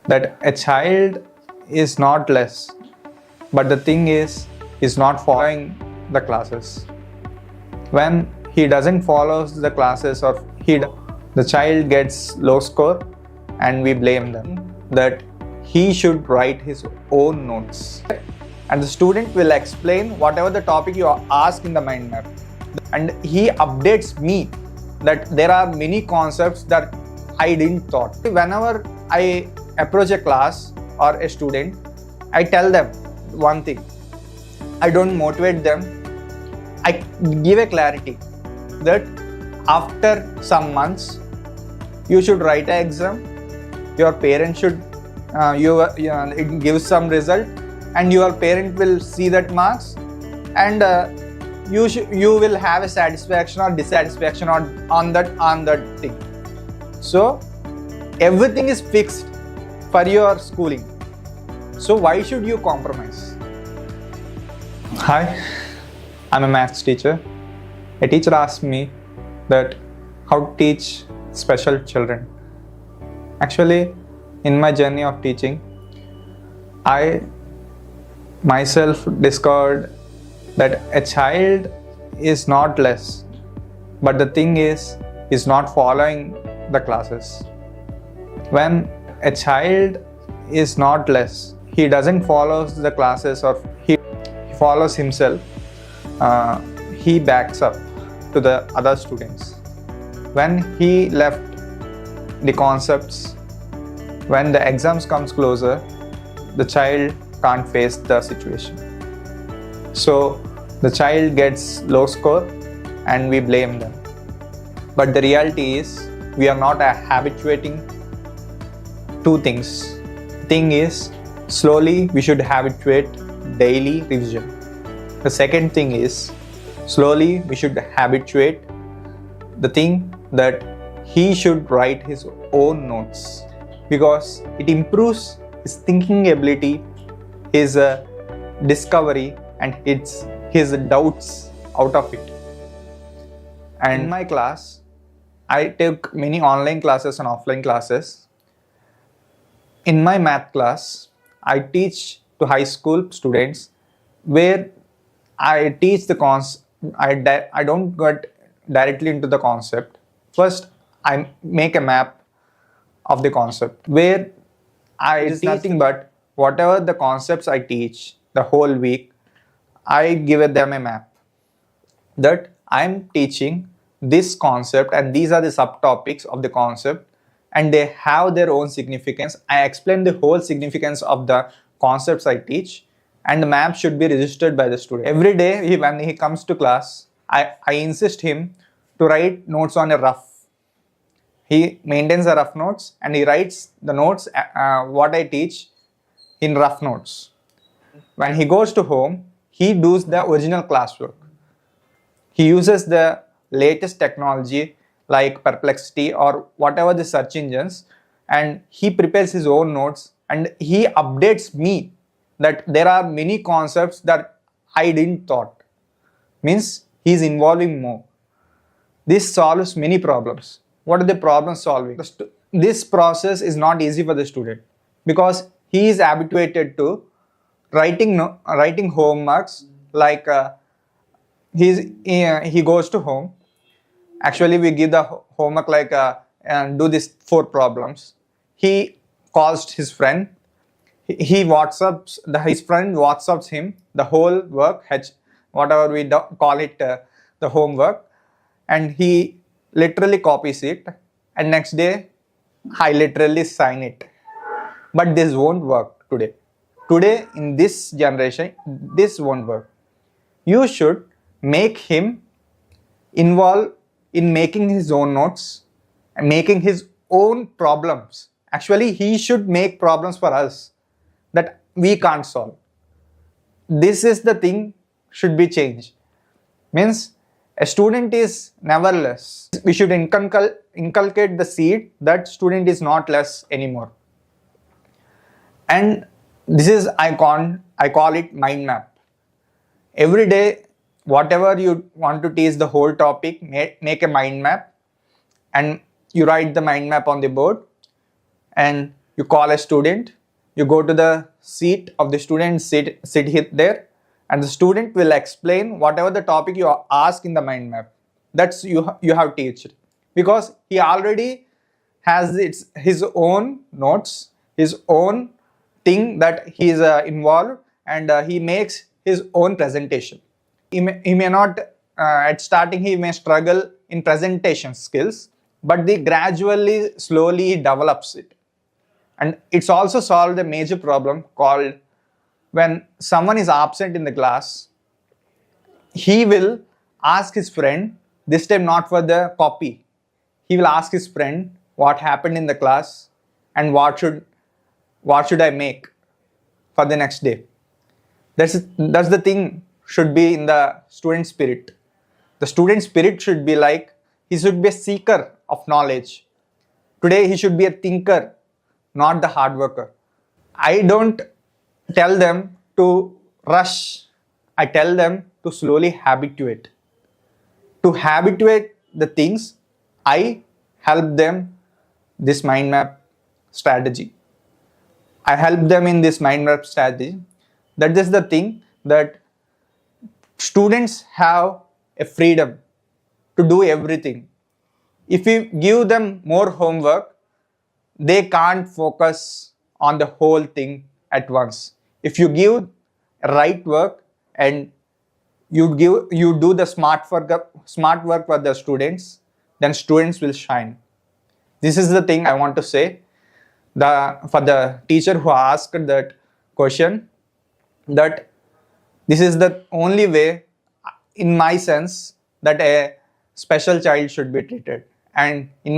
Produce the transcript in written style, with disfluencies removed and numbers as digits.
that a child is not less, but the thing is not following the classes. When he doesn't follow the classes, or the child gets low score, and we blame them that he should write his own notes, and the student will explain whatever the topic you ask in the mind map, and he updates me that there are many concepts that I didn't thought. Whenever I approach a class or a student, I tell them one thing. I don't motivate them. I give a clarity that after some months you should write an exam, your parents should it gives some result, and your parent will see that marks, and you will have a satisfaction or dissatisfaction on that thing. So everything is fixed for your schooling. So why should you compromise? Hi, I'm a maths teacher. A teacher asked me that how to teach special children. Actually, in my journey of teaching, I myself discovered that a child is not less, but the thing is not following the classes. When a child is not less, he doesn't follow the classes, or he follows himself, he backs up to the other students. When he left the concepts, when the exams comes closer, the child can't face the situation. So the child gets low score and we blame them. But the reality is we are not habituating two things. Thing is, slowly we should habituate daily revision. The second thing is, slowly we should habituate the thing that he should write his own notes, because it improves his thinking ability, his discovery, and his doubts out of it. And in my class, I took many online classes and offline classes. In my math class, I teach to high school students, where I teach the concept. I don't get directly into the concept. First, I make a map of the concept, where it's nothing but whatever the concepts I teach the whole week, I give them a map that I'm teaching this concept, and these are the subtopics of the concept, and they have their own significance. I explain the whole significance of the concepts I teach, and the map should be registered by the student. Every day when he comes to class, I insist him to write notes on a rough. He maintains the rough notes and he writes the notes, what I teach, in rough notes. When he goes to home, he does the original classwork. He uses the latest technology like Perplexity or whatever the search engines, and he prepares his own notes, and he updates me that there are many concepts that I didn't thought. Means he is involving more. This solves many problems. What are the problem solving? This process is not easy for the student, because he is habituated to writing homeworks, like he goes to home. Actually, we give the homework like and do these 4 problems. He calls his friend. He WhatsApps his friend WhatsApps him the whole work, whatever we call it, the homework, and he literally copies it, and next day I literally sign it. But this won't work today. Today, in this generation, this won't work. You should make him involved in making his own notes and making his own problems. Actually, he should make problems for us that we can't solve. This is the thing should be changed. Means a student is never less. We should inculcate the seed that student is not less anymore. And this is, I call it mind map. Every day, whatever you want to teach the whole topic, make a mind map, and you write the mind map on the board, and You call a student, you go to the seat of the student, sit there, and the student will explain whatever the topic you ask in the mind map. That's you have taught, because he already has his own notes, his own thing that he is involved, and he makes his own presentation. He may not at starting he may struggle in presentation skills, but they gradually slowly develops it. And it's also solved a major problem called when someone is absent in the class, he will ask his friend, this time not for the copy. He will ask his friend what happened in the class and what should I make for the next day. That's the thing should be in the student spirit. The student spirit should be like, he should be a seeker of knowledge. Today he should be a thinker, not the hard worker. I don't tell them to rush. I tell them to slowly habituate. To habituate the things, I help them this mind map strategy. I help them in this mind map strategy. That is the thing, that students have a freedom to do everything. If you give them more homework, they can't focus on the whole thing at once. If you give right work and you do the smart work for the students, then students will shine. This is the thing I want to say. For the teacher who asked that question, that this is the only way, in my sense, that a special child should be treated. And in